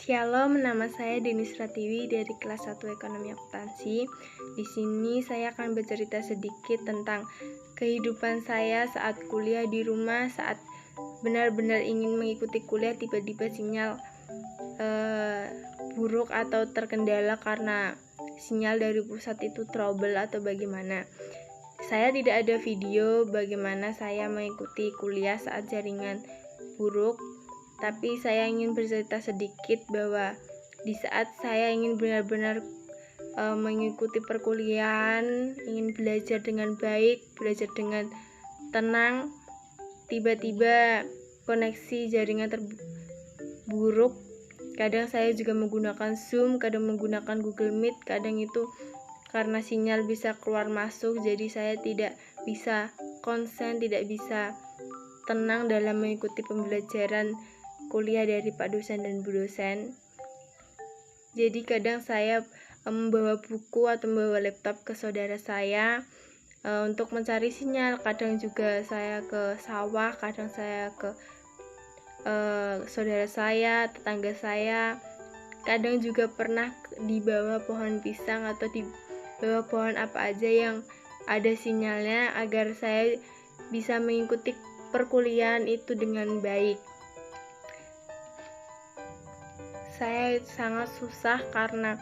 Shalom, nama saya Denis Ratiwi dari kelas 1 Ekonomi Akuntansi. Di sini saya akan bercerita sedikit tentang kehidupan saya saat kuliah di rumah, saat benar-benar ingin mengikuti kuliah, tiba-tiba sinyal buruk atau terkendala karena sinyal dari pusat itu trouble atau bagaimana. Saya tidak ada video bagaimana saya mengikuti kuliah saat jaringan buruk, tapi saya ingin bercerita sedikit bahwa di saat saya ingin benar-benar mengikuti perkuliahan, ingin belajar dengan baik, belajar dengan tenang, tiba-tiba koneksi jaringan terburuk. Kadang saya juga menggunakan Zoom, kadang menggunakan Google Meet, kadang itu karena sinyal bisa keluar masuk, jadi saya tidak bisa konsen, tidak bisa tenang dalam mengikuti pembelajaran kuliah dari Pak dosen dan Bu dosen. Jadi kadang saya membawa buku atau membawa laptop ke saudara saya untuk mencari sinyal. Kadang juga saya ke sawah, kadang saya ke saudara saya, tetangga saya. Kadang juga pernah di bawah pohon pisang atau di bawah pohon apa aja yang ada sinyalnya agar saya bisa mengikuti perkuliahan itu dengan baik. Saya sangat susah karena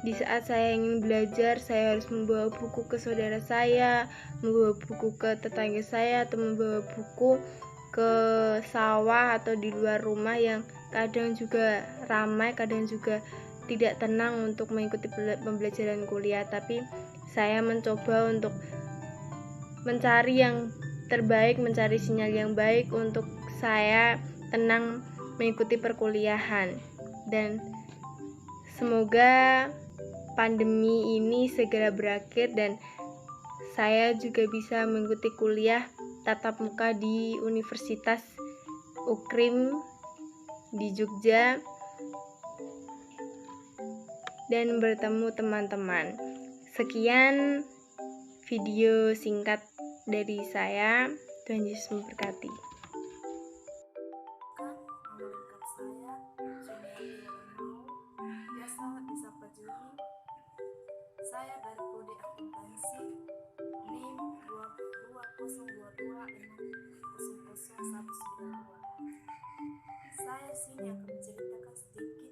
di saat saya ingin belajar, saya harus membawa buku ke saudara saya, membawa buku ke tetangga saya, atau membawa buku ke sawah atau di luar rumah yang kadang juga ramai, kadang juga tidak tenang untuk mengikuti pembelajaran kuliah. Tapi saya mencoba untuk mencari yang terbaik, mencari sinyal yang baik untuk saya tenang mengikuti perkuliahan. Dan semoga pandemi ini segera berakhir dan saya juga bisa mengikuti kuliah tatap muka di Universitas UKRIM di Jogja dan bertemu teman-teman. Sekian video singkat dari saya. Tuhan Yesus memberkati. Saya dari Prodi Akuntansi NIM 2022600192. Saya sini akan menceritakan sedikit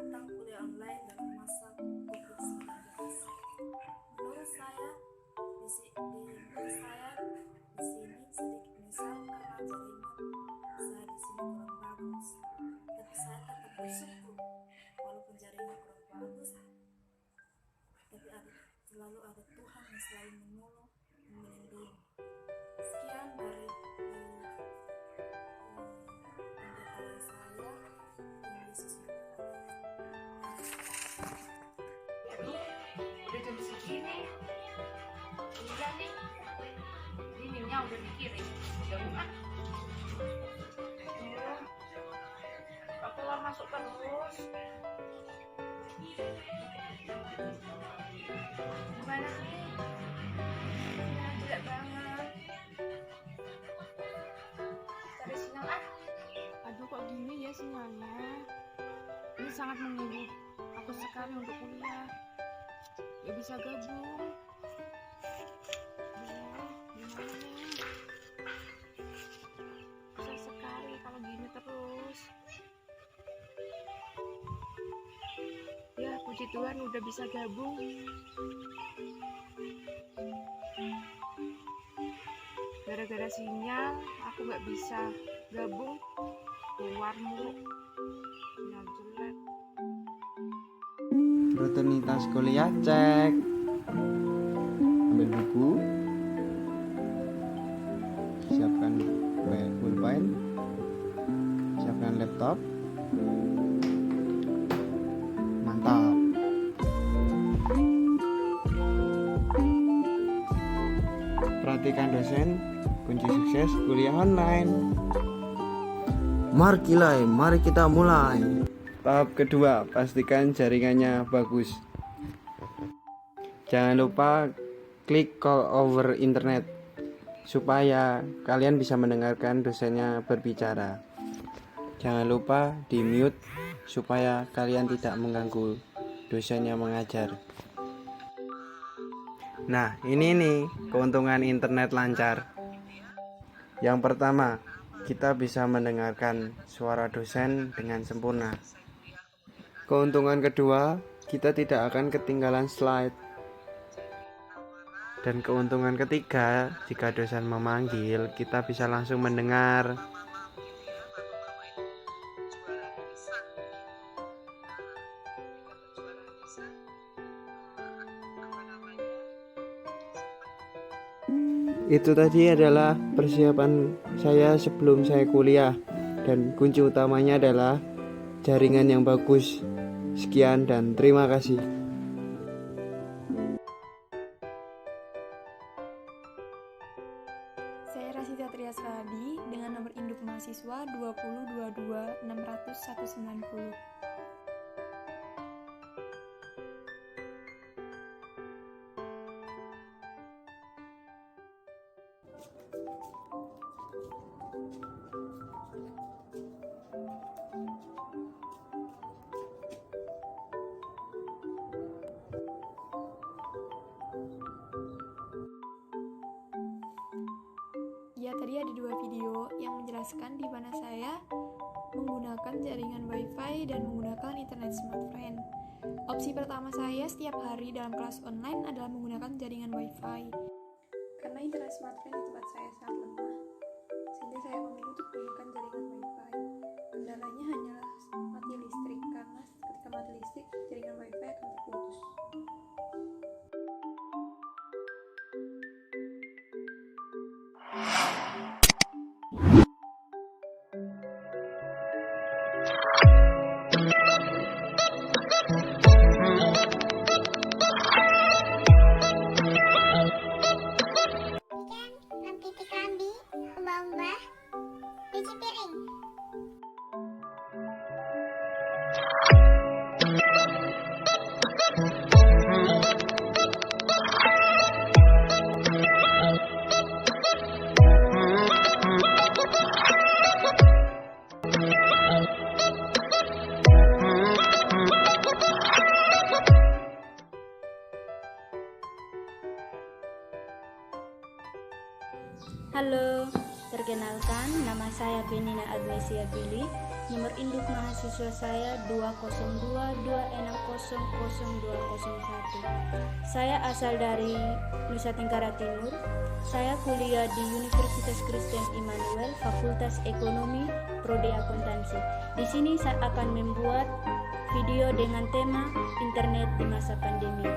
tentang kuliah online dalam masa COVID-19. Menurut saya di sini sedikit menyesal karena jaringan saya di sini kurang bagus. Tapi saya tetap bersyukur walaupun jaringan kurang bagus, tapi selalu ada Tuhan yang selalu menolong, melindungi. Sekian dari pendapatan saya. Tuhan Yesus memberkati. Udah jam segini, iya nih, ininya udah dikirim, udah bukan? Iya, tak keluar masuk terus. Gimana nih? Ya, jelek banget. Cari sinyal ah. Aduh, kok gini ya sinyalnya? Ini sangat mengganggu aku sekali untuk kuliah. Gak bisa gabung. Aduh, gimana nih? Susah sekali kalau gini terus. Ya, puji Tuhan udah bisa gabung. Gara-gara sinyal, aku gak bisa gabung. Keluar mulu. Sinyal jelek. Rutinitas kuliah cek, ambil buku, siapkan pulpen, siapkan laptop, mantap. Perhatikan dosen, kunci sukses kuliah online. Mari kita mulai. Tahap kedua, pastikan jaringannya bagus. Jangan lupa klik call over internet supaya kalian bisa mendengarkan dosennya berbicara. Jangan lupa di mute supaya kalian tidak mengganggu dosen yang mengajar. Nah, ini nih keuntungan internet lancar. Yang pertama, kita bisa mendengarkan suara dosen dengan sempurna. Keuntungan kedua, kita tidak akan ketinggalan slide. Dan keuntungan ketiga, jika dosen memanggil, kita bisa langsung mendengar. Itu tadi adalah persiapan saya sebelum saya kuliah, dan kunci utamanya adalah jaringan yang bagus. Sekian dan terima kasih. Saya Rasita Triasradi dengan nomor induk mahasiswa 2022 600 190. Ya, tadi ada 2 video yang menjelaskan di mana saya menggunakan jaringan wifi dan menggunakan internet smartphone. Opsi pertama saya setiap hari dalam kelas online adalah menggunakan jaringan wifi. Karena internet smartphone di tempat saya sangat lemah, sehingga saya memilih untuk menggunakan jaringan wifi. Kendalanya hanyalah mati listrik, karena ketika mati listrik, jaringan wifi akan terputus. Titik kelambi, ubah-ubah, cuci piring. Halo, perkenalkan nama saya Benina Agnesia Billy. Nomor induk mahasiswa saya 20226000201. Saya asal dari Nusa Tenggara Timur. Saya kuliah di Universitas Kristen Immanuel, Fakultas Ekonomi, Prodi Akuntansi. Di sini saya akan membuat video dengan tema internet di masa pandemi.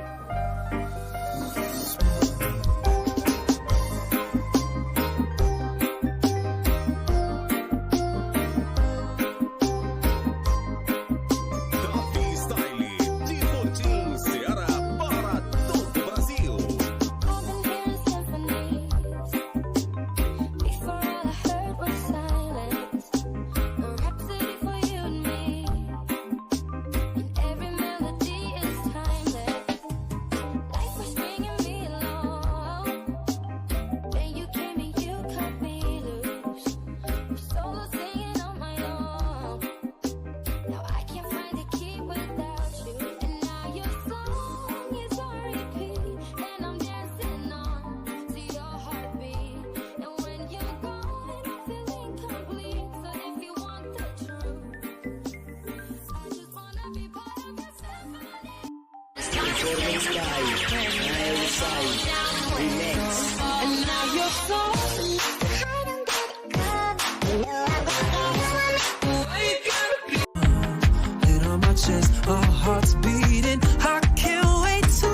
Our hearts beating. I can't wait to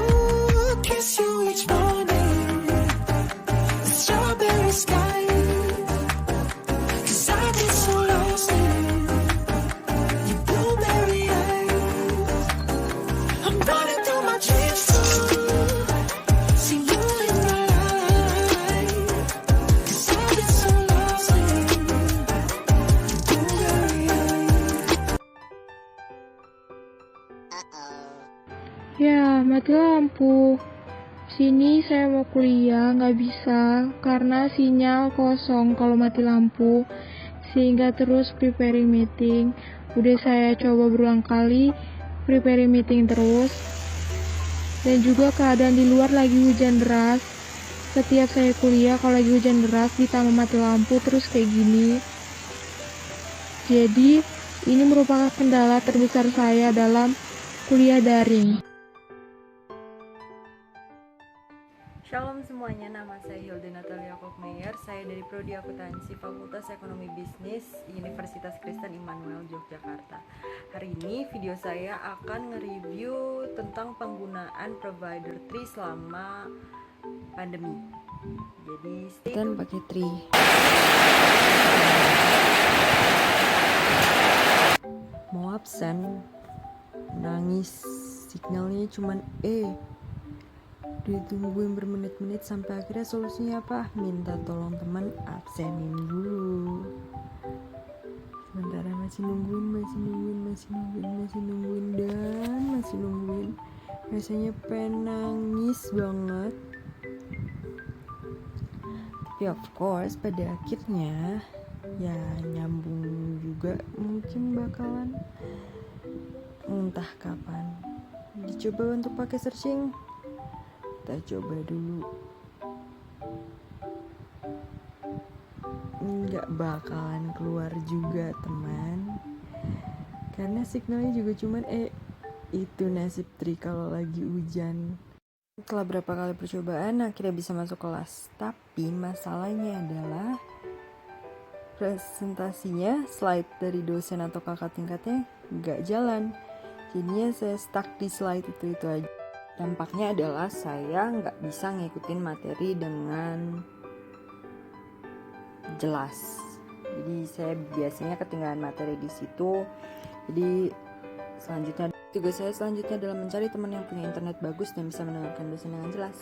kiss you each morning. Strawberry sky, 'cause I get so lost in your blueberry eyes. I'm running through my dreams to see you in my life. 'Cz I get so lost in your blueberry eyes. Ya, mati lampu. Sini saya mau kuliah, nggak bisa karena sinyal kosong kalau mati lampu. sehingga terus preparing meeting. Udah saya coba berulang kali preparing meeting terus. Dan juga keadaan di luar lagi hujan deras. Setiap saya kuliah kalau lagi hujan deras ditambah mati lampu terus kayak gini. Jadi ini merupakan kendala terbesar saya dalam kuliah daring. Shalom semuanya, nama saya Hilda Natalia Kokmeyer. Saya dari Prodi Akuntansi Fakultas Ekonomi Bisnis Universitas Kristen Immanuel Yogyakarta. Hari ini video saya akan nge-review tentang penggunaan provider Tri selama pandemi. Jadi stay tune pakai Tri. Mau absen, nangis, signalnya cuman ditungguin bermenit-menit sampai akhirnya solusinya apa? Minta tolong teman absenin dulu. Sementara masih nungguin dan masih nungguin. Rasanya pengen nangis banget. Tapi of course pada akhirnya ya nyambung juga, mungkin bakalan entah kapan. Dicoba untuk pakai searching. Kita coba dulu. Nggak bakalan keluar juga teman, karena signalnya juga cuman itu nasib Tri kalau lagi hujan. Setelah berapa kali percobaan akhirnya bisa masuk kelas. Tapi masalahnya adalah presentasinya, slide dari dosen atau kakak tingkatnya nggak jalan. Jadinya saya stuck di slide itu aja. Dampaknya adalah saya nggak bisa ngikutin materi dengan jelas. Jadi saya biasanya ketinggalan materi di situ. Jadi tugas saya selanjutnya adalah mencari teman yang punya internet bagus dan bisa mendengarkan dosen dengan jelas.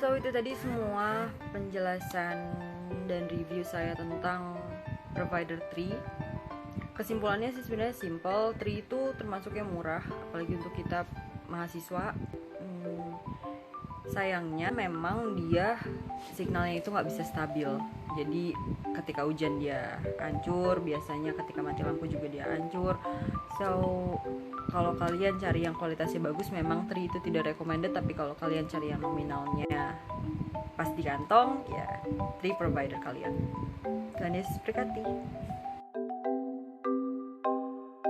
So itu tadi semua penjelasan dan review saya tentang provider Tri. Kesimpulannya sih sebenarnya simple. Tri itu termasuk yang murah, apalagi untuk kita mahasiswa. Sayangnya memang dia signalnya itu nggak bisa stabil. Jadi ketika hujan dia hancur, biasanya ketika mati lampu juga dia hancur. So kalau kalian cari yang kualitasnya bagus, memang Tri itu tidak recommended. Tapi kalau kalian cari yang nominalnya pas di kantong, ya Tri provider kalian. Tuhan Yesus berkati.